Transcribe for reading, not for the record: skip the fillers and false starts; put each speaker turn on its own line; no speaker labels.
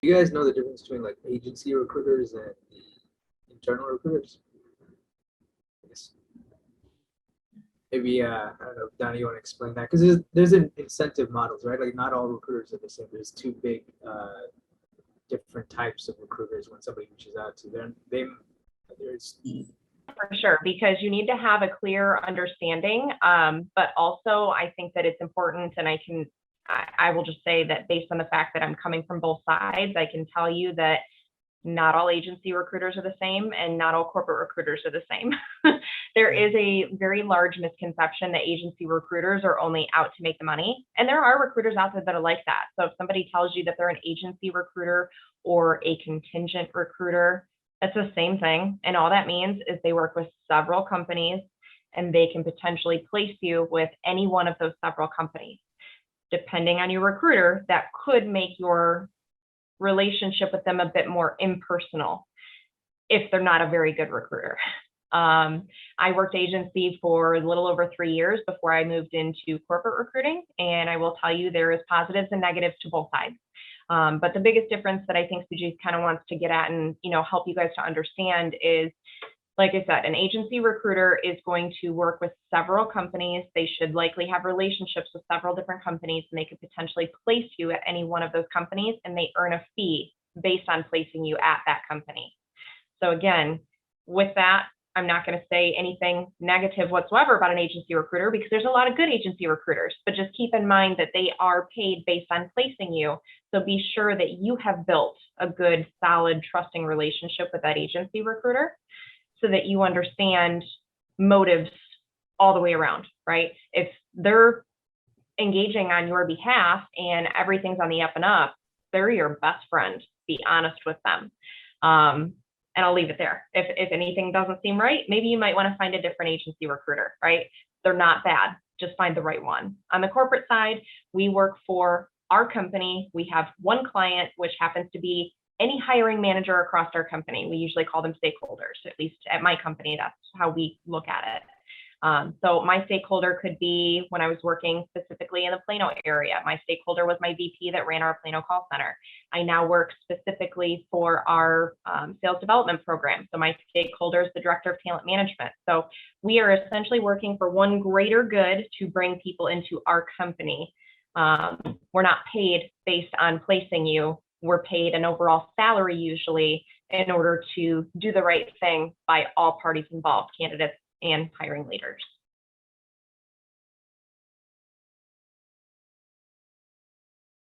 You guys know the difference between like agency recruiters and internal recruiters? I guess maybe I don't know, Donnie, you want to explain that? Because there's an incentive models, right? Like not all recruiters are the same. There's two big different types of recruiters when somebody reaches out to them. There's
For sure, because you need to have a clear understanding. But also I think that it's important, and I will just say that based on the fact that I'm coming from both sides, I can tell you that not all agency recruiters are the same and not all corporate recruiters are the same. There is a very large misconception that agency recruiters are only out to make the money. And there are recruiters out there that are like that. So if somebody tells you that they're an agency recruiter or a contingent recruiter, that's the same thing. And all that means is they work with several companies and they can potentially place you with any one of those several companies. Depending on your recruiter, that could make your relationship with them a bit more impersonal if they're not a very good recruiter. I worked agency for a little over 3 years before I moved into corporate recruiting, and I will tell you there is positives and negatives to both sides. But the biggest difference that I think Sujit kind of wants to get at and help you guys to understand is, like I said, an agency recruiter is going to work with several companies. They should likely have relationships with several different companies, and they could potentially place you at any one of those companies, and they earn a fee based on placing you at that company. So again, with that, I'm not going to say anything negative whatsoever about an agency recruiter because there's a lot of good agency recruiters, but just keep in mind that they are paid based on placing you. So be sure that you have built a good, solid, trusting relationship with that agency recruiter, so that you understand motives all the way around, right? If they're engaging on your behalf and everything's on the up and up, they're your best friend. Be honest with them. And I'll leave it there. If anything doesn't seem right, maybe you might want to find a different agency recruiter, right? They're not bad. Just find the right one. On the corporate side, we work for our company. We have one client, which happens to be any hiring manager across our company. We usually call them stakeholders, at least at my company, that's how we look at it. So my stakeholder could be, when I was working specifically in the Plano area, my stakeholder was my VP that ran our Plano call center. I now work specifically for our sales development program. So my stakeholder is the director of talent management. So we are essentially working for one greater good to bring people into our company. We're not paid based on placing you. We're paid an overall salary usually in order to do the right thing by all parties involved, candidates and hiring leaders.